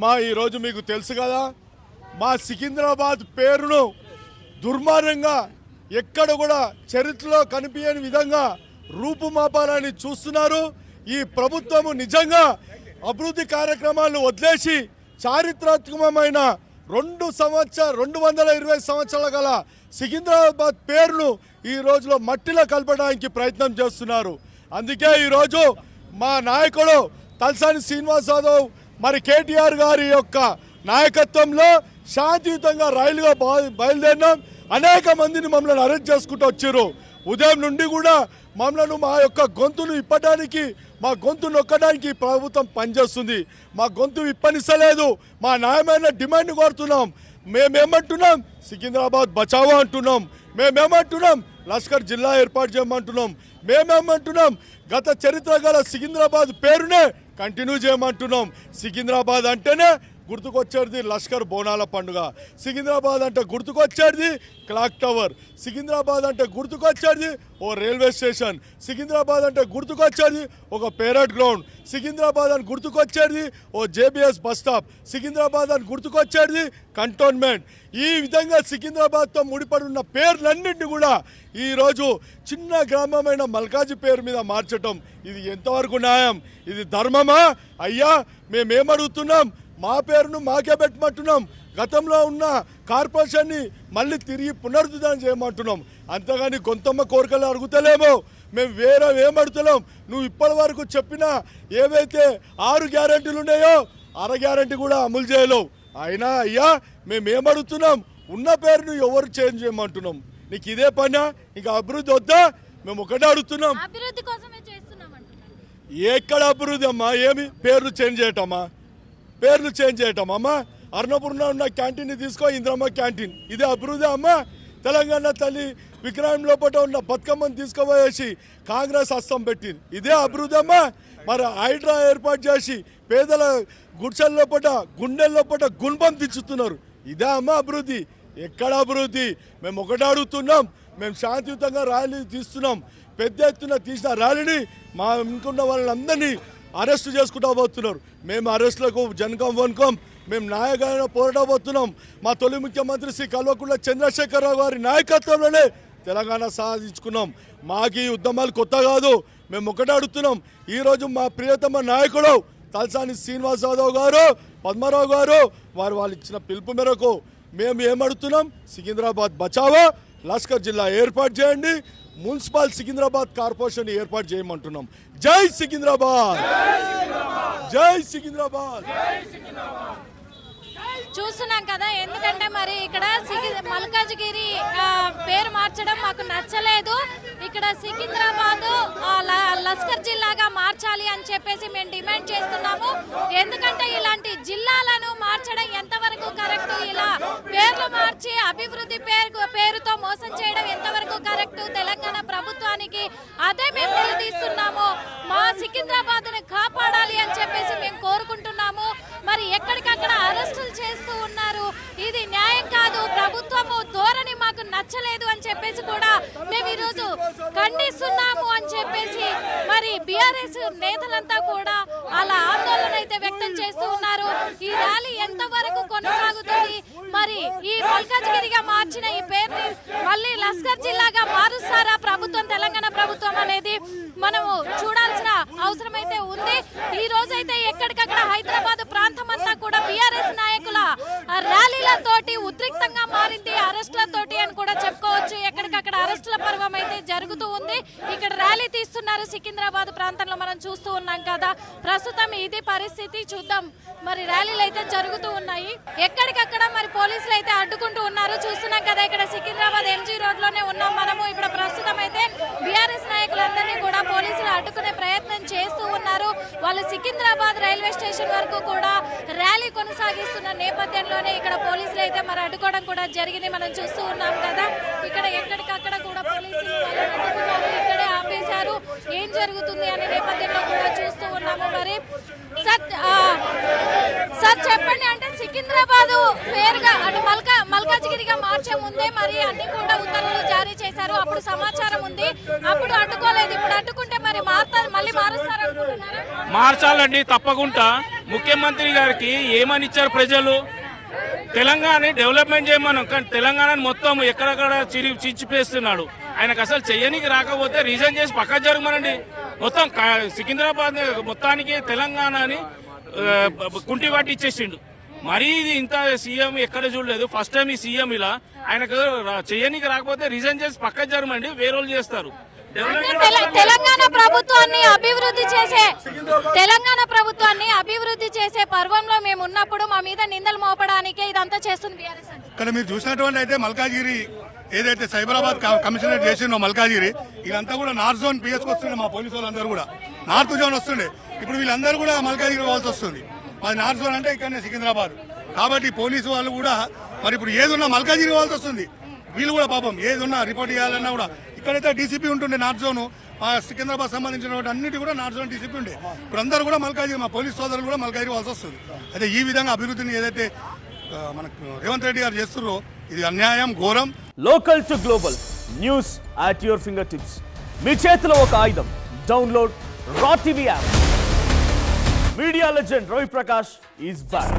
అమ్మా ఈరోజు మీకు తెలుసు కదా, మా సికింద్రాబాద్ పేరును దుర్మార్గంగా ఎక్కడ కూడా చరిత్రలో కనిపించని విధంగా రూపుమాపాలని చూస్తున్నారు. ఈ ప్రభుత్వము నిజంగా అభివృద్ధి కార్యక్రమాలను వదిలేసి చారిత్రాత్మకమైన 220 సంవత్సరాల గల సికింద్రాబాద్ పేరును ఈ రోజులో మట్టిలో కలపడానికి ప్రయత్నం చేస్తున్నారు. అందుకే ఈరోజు మా నాయకుడు తలసాని శ్రీనివాస్ యాదవ్ మరి కేటీఆర్ గారి యొక్క నాయకత్వంలో శాంతియుతంగా రైలుగా బయలుదేరినాం. అనేక మందిని మమ్మల్ని అరెస్ట్ చేసుకుంటూ వచ్చారు. ఉదయం నుండి కూడా మమ్మల్ని మా యొక్క గొంతును ఇప్పడానికి, మా గొంతు నొక్కడానికి ప్రభుత్వం పనిచేస్తుంది. మా గొంతు ఇప్పనిస్తలేదు. మా న్యాయమైన డిమాండ్ కోరుతున్నాం. మేమేమంటున్నాం? సికింద్రాబాద్ బచావో అంటున్నాం. మేమేమంటున్నాం? లష్కర్ జిల్లా ఏర్పాటు చేయమంటున్నాం. మేమేమంటున్నాం? గత చరిత్ర గల సికింద్రాబాద్ పేరునే కంటిన్యూ చేయమంటున్నాం. సికింద్రాబాద్ అంటేనే గుర్తుకొచ్చేది లష్కర్ బోనాల పండుగ. సికింద్రాబాద్ అంటే గుర్తుకొచ్చేది క్లాక్ టవర్. సికింద్రాబాద్ అంటే గుర్తుకొచ్చేది ఓ రైల్వే స్టేషన్. సికింద్రాబాద్ అంటే గుర్తుకొచ్చేది ఒక పేరడ్ గ్రౌండ్. సికింద్రాబాద్ అని గుర్తుకొచ్చేది ఓ జేబీఎస్ బస్ స్టాప్. సికింద్రాబాద్ అని గుర్తుకొచ్చేది కంటోన్మెంట్. ఈ విధంగా సికింద్రాబాద్తో ముడిపడి ఉన్న పేర్లన్నింటినీ కూడా ఈరోజు చిన్న గ్రామమైన మల్కాజీ పేరు మీద మార్చటం ఇది ఎంతవరకు న్యాయం? ఇది ధర్మమా? అయ్యా మేమేమడుగుతున్నాం? మా పేరును మాకే పెట్టమంటున్నాం. గతంలో ఉన్న కార్పొరేషన్ని మళ్ళీ తిరిగి పునరుద్ధరణ చేయమంటున్నాం. అంతేగాని గొంతమ్మ కోరికలు అడుగుతలేమో. మేము వేరే ఏమడుగుతలేం. నువ్వు ఇప్పటి వరకు చెప్పిన ఏవైతే 6 గ్యారెంటీలు ఉన్నాయో 6 గ్యారెంటీ కూడా అమలు చేయలేవు. అయినా అయ్యా మేమేమడుగుతున్నాం? ఉన్న పేరును ఎవరు చేంజ్ చేయమంటున్నాం. నీకు ఇదే పనా? ఇంకా అభివృద్ధి వద్దా? మేము ఒకటే అడుగుతున్నాం. ఎక్కడ అభివృద్ధి అమ్మా? ఏమి పేర్లు చేంజ్ చేయటమ్మా? పేర్లు చేంజ్ చేయటం అమ్మా? అర్ణపూర్లో ఉన్న క్యాంటీన్ని తీసుకో, ఇంద్రమ్మ క్యాంటీన్. ఇదే అభివృద్ధి అమ్మా? తెలంగాణ తల్లి విక్రయం లోపల ఉన్న బతుకమ్మని తీసుకుపోయేసి కాంగ్రెస్ హస్తం పెట్టింది. ఇదే అభివృద్ధి అమ్మా? మరి హైడ్రా ఏర్పాటు చేసి పేదల గుడిసెల లోపల గుండెల లోపల గుణపం తెచ్చుతున్నారు. ఇదే అమ్మా అభివృద్ధి? ఎక్కడ అభివృద్ధి? మేము ఒకటే అడుగుతున్నాం. మేము శాంతియుతంగా ర్యాలీ తీస్తున్నాం. పెద్ద ఎత్తున తీసిన ర్యాలీని మా ఇంకున్న వాళ్ళందరినీ అరెస్టు చేసుకుంటా పోతున్నారు. మేము అరెస్టులకు జనకం వనకం. మేము న్యాయంగా పోరాడబోతున్నాం. మా తొలి ముఖ్యమంత్రి శ్రీ కల్వకుంట్ల చంద్రశేఖరరావు గారి నాయకత్వంలోనే తెలంగాణ సాధించుకున్నాం. మాకు ఈ ఉద్యమాలు కొత్త కాదు. మేము ఒకటే అడుగుతున్నాం. ఈరోజు మా ప్రియతమ నాయకుడు తలసాని శ్రీనివాస్ యాదవ్ గారు, పద్మారావు గారు వాళ్ళు ఇచ్చిన పిలుపు మేరకు మేము ఏమడుగుతున్నాం? సికింద్రాబాద్ బచావో, లష్కర్ జిల్లా ఏర్పాటు చేయండి, మున్సిపల్ సికింద్రాబాద్ కార్పొరేషన్ ఏర్పాటు చేయమంటున్నాం. జై సికింద్రాబాద్! జై సికింద్రాబాద్! చూస్తున్నాం కదా, ఎందుకంటే మరి ఇక్కడ మల్కాజ్గిరి పేరు మార్చడం మాకు నచ్చలేదు. ఇక్కడ సికింద్రాబాద్ లష్కర్ జిల్లాగా మార్చాలి అని చెప్పేసి మేము డిమాండ్ చేస్తున్నాము. ఎందుకంటే ఇలాంటి జిల్లాలను మార్చడం ఎంతవరకు కరెక్ట్? ఇలా పేర్లు మార్చి అభివృద్ధి పేరుతో మోసం చేయడం ఎంతవరకు కరెక్ట్? తెలంగాణ ప్రభుత్వానికి అదే మేము నిలదీస్తున్నాము. మా సికింద్రాబాద్ని కాపాడాలి అని చెప్పేసి మేము కోరుకుంటున్నాము. మరి ఎక్కడికక్కడ అరెస్టులు చేస్తూ ఉన్నారు. ఇది న్యాయం కాదు. ప్రభుత్వము ధోరణి మాకు నచ్చలేదు అని చెప్పేసి కూడా మేము ఈరోజు ఖండిస్తున్నాము అని చెప్పేసి మరి బీఆర్ఎస్ నేతలంతా కూడా అలా ఆందోళన అయితే వ్యక్తం చేస్తూ ఉన్నారు. ఈ ర్యాలీ ఎంతవరకు కొనసాగుతుంది? మరి ఈ మల్కాజ్గిరిగా మార్చిన ఈ పేరుని మళ్ళీ లష్కర్ జిల్లాగా మారుస్తారా ప్రభుత్వం, తెలంగాణ ప్రభుత్వం అనేది మనము చూడాల్సిన అవసరం అయితే ఉంది. ఈ రోజైతే ఎక్కడికక్కడ హైదరాబాద్ ప్రాంతం అంతా కూడా బీఆర్ఎస్ నాయకుల ర్యాలీలతోటి ఉద్రిక్తంగా మారింది, అరెస్టులతోటి అని కూడా చెప్పుకోవచ్చు. ఎక్కడికక్కడ అరెస్టుల పర్వం అయితే జరుగుతూ ఉంది. ఇక్కడ ర్యాలీ తీస్తున్నారు సికింద్రాబాద్ ప్రాంతంలో మనం చూస్తూ ఉన్నాం కదా. ప్రస్తుతం ఇది పరిస్థితి. చూద్దాం, మరి ర్యాలీలు అయితే జరుగుతూ ఉన్నాయి. ఎక్కడికక్కడ మరి పోలీసులు అయితే అడ్డుకుంటూ ఉన్నారు. చూస్తున్నాం కదా, ఇక్కడ సికింద్రాబాద్ ఎంజీ రోడ్ లోనే ఉన్నాం మనము. ఇప్పుడు ప్రస్తుతం అయితే బీఆర్ఎస్ నాయకులందరినీ కూడా పోలీసులు అడ్డుకునే ప్రయత్నం చేస్తూ ఉన్నారు. వాళ్ళు సికింద్రాబాద్ రైల్వే స్టేషన్ వరకు కూడా ర్యాలీ కొనసాగిస్తున్న నేపథ్యంలోనే ఇక్కడ పోలీసులు అయితే మరి అడ్డుకోవడం కూడా జరిగింది. మనం చూస్తూ ఉన్నాం కదా, ఇక్కడ ఎక్కడికక్కడ కూడా పోలీసులు అడ్డుకున్నారు, ఇక్కడే ఆపేశారు. ఏం జరుగుతుంది అనే నేపథ్యంలో కూడా చూస్తూ ఉన్నాము. మరి సార్ చెప్పండి, అంటే సికింద్రాబాద్ పేరుగా అంటే మల్కాజ్గిరిగా మార్చే ముందే మరి అన్ని కూడా ఉత్తర్వులు జారీ చేశారు. అప్పుడు సమాచారం ఉంది, అప్పుడు అడ్డుకోలేదు. ఇప్పుడు అడ్డుకుంటే మరి మళ్ళీ మారుస్తారు అనుకుంటున్నారా? మార్చాలండి తప్పకుండా. ముఖ్యమంత్రి గారికి ఏమని ఇచ్చారు ప్రజలు? తెలంగాణ డెవలప్మెంట్ చేయమన్నాం, కానీ తెలంగాణని మొత్తం ఎక్కడెక్కడ చిచ్చిపేస్తున్నాడు. ఆయనకు అసలు చెయ్యనికి రాకపోతే రీజన్ చేసి పక్కకు జరగమనండి. మొత్తం సికింద్రాబాద్ మొత్తానికి తెలంగాణని కుంటి పట్టి ఇచ్చేసిండు. మరీ ఇది ఇంత సీఎం ఎక్కడ చూడలేదు. ఫస్ట్ టైం ఈ సీఎం ఇలా ఆయనకు చెయ్యనికి రాకపోతే రీజన్ చేసి పక్కకు జరగమండి, వేరే వాళ్ళు చేస్తారు. తెలంగాణ ప్రభుత్వాన్ని అభివృద్ధి చేసే పర్వంలో మేము ఉన్నప్పుడు మా మీద నిందలు మోపడానికే ఇదంతా చేస్తుంది బీఆర్ఎస్. ఇక్కడ మీరు చూసినటువంటి అయితే మల్కాజిగిరి ఏదైతే సైబరాబాద్ కమిషనరేట్ చేసిందో మల్కాజిగిరి, వీళ్ళంతా కూడా నార్త్ జోన్ పిఎస్కి వస్తుండే. మా పోలీసు వాళ్ళందరూ కూడా నార్త్ జోన్ వస్తుండే. ఇప్పుడు వీళ్ళందరూ కూడా మల్కాజిగిరి పోవాల్సి వస్తుంది. మాది నార్త్ జోన్ అంటే ఇక్కడనే సికింద్రాబాద్. కాబట్టి పోలీసు వాళ్ళు కూడా మరి ఇప్పుడు ఏది ఉన్నా మల్కాజిగిరి పోవాల్సి వస్తుంది. వీళ్ళు కూడా పాపం ఏది ఉన్నా రిపోర్ట్ చేయాలన్నా కూడా ఇక్కడైతే డీసీపీ ఉంటుండే నార్త్ జోన్, సికింద్రాబాద్ సంబంధించిన అన్నిటి కూడా నార్త్ జోన్ డీసీపీ ఉండే. ఇప్పుడు అందరూ కూడా మల్కాజిగిరి, మా పోలీస్ సోదరులు కూడా మల్కాజిగిరి పోవాల్సి వస్తుంది. అదే ఈ విధంగా అభివృద్ధిని ఏదైతే మనకు రేవంత్ రెడ్డి గారు చేస్తున్నారో ఇది అన్యాయం, ఘోరం. Local to global news at your finger tips. మీ చేతిలో ఒక ఆయుధం. Download R TV app. Media legend Ravi Prakash is back.